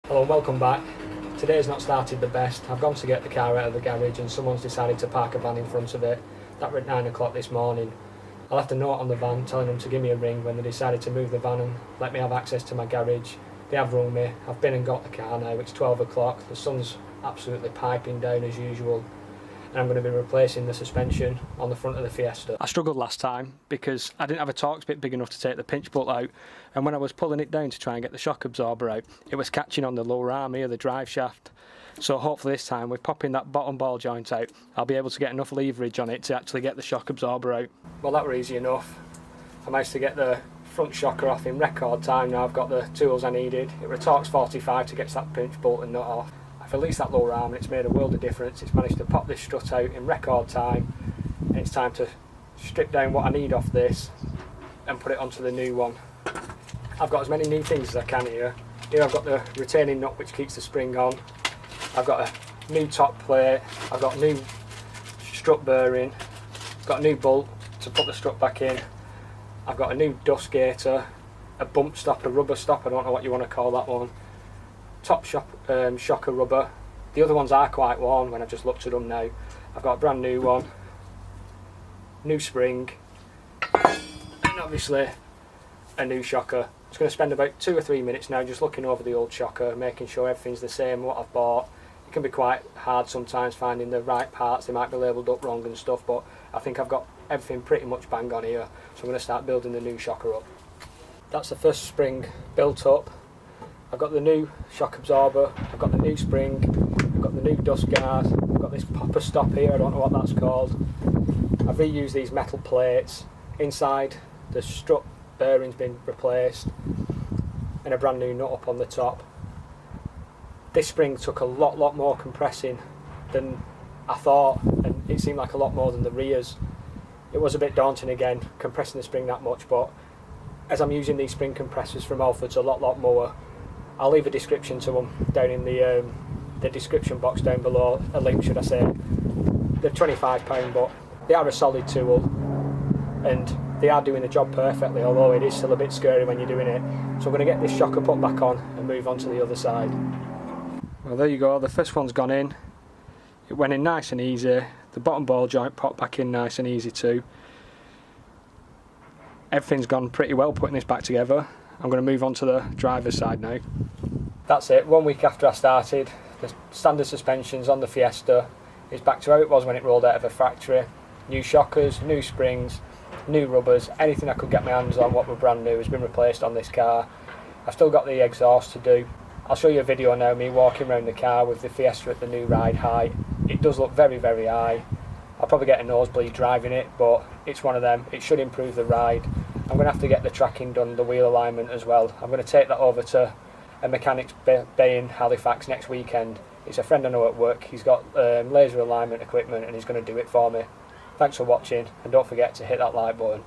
Hello and welcome back. Today's not started the best. I've gone to get the car out of the garage and someone's decided to park a van in front of it. That was at 9 o'clock this morning. I left a note on the van telling them to give me a ring when they decided to move the van and let me have access to my garage. They have rung me. I've been and got the car now. It's 12 o'clock. The sun's absolutely piping down as usual. And I'm going to be replacing the suspension on the front of the Fiesta. I struggled last time because I didn't have a Torx bit big enough to take the pinch bolt out, and when I was pulling it down to try and get the shock absorber out, it was catching on the lower arm here, the drive shaft. So hopefully this time, with popping that bottom ball joint out, I'll be able to get enough leverage on it to actually get the shock absorber out. Well, that were easy enough. I managed to get the front shocker off in record time. Now I've got the tools I needed. It was Torx 45 to get that pinch bolt and nut off. I've released that lower arm and it's made a world of difference. It's managed to pop this strut out in record time, and it's time to strip down what I need off this and put it onto the new one. I've got as many new things as I can here. Here I've got the retaining nut which keeps the spring on. I've got a new top plate. I've got new strut bearing. I've got a new bolt to put the strut back in. I've got a new dust gaiter, a bump stop, a rubber stop, I don't know what you want to call that one. Top shocker rubber. The other ones are quite worn when I've just looked at them now. I've got a brand new one, new spring, and obviously a new shocker. I'm just going to spend about 2 or 3 minutes now just looking over the old shocker, making sure everything's the same, what I've bought. It can be quite hard sometimes finding the right parts, they might be labelled up wrong and stuff, but I think I've got everything pretty much bang on here, so I'm going to start building the new shocker up. That's the first spring built up. I've got the new shock absorber, I've got the new spring, I've got the new dust guard, I've got this popper stop here, I don't know what that's called. I've reused these metal plates. Inside, the strut bearing's been replaced and a brand new nut up on the top. This spring took a lot more compressing than I thought, and it seemed like a lot more than the rears. It was a bit daunting again, compressing the spring that much, but as I'm using these spring compressors from Alford's a lot more, I'll leave a description to them down in the description box down below, a link should I say. They're £25, but they are a solid tool and they are doing the job perfectly, although it is still a bit scary when you're doing it. So I'm going to get this shocker put back on and move on to the other side. Well, there you go, the first one's gone in. It went in nice and easy. The bottom ball joint popped back in nice and easy too. Everything's gone pretty well putting this back together. I'm going to move on to the driver's side now. That's it, 1 week after I started, the standard suspensions on the Fiesta is back to how it was when it rolled out of a factory. New shockers, new springs, new rubbers, anything I could get my hands on what were brand new has been replaced on this car. I've still got the exhaust to do. I'll show you a video now of me walking around the car with the Fiesta at the new ride height. It does look very high. I'll probably get a nosebleed driving it, but it's one of them. It should improve the ride. I'm going to have to get the tracking done, the wheel alignment as well. I'm going to take that over to a mechanics bay in Halifax next weekend. It's a friend I know at work. He's got laser alignment equipment and he's going to do it for me. Thanks for watching, and don't forget to hit that like button.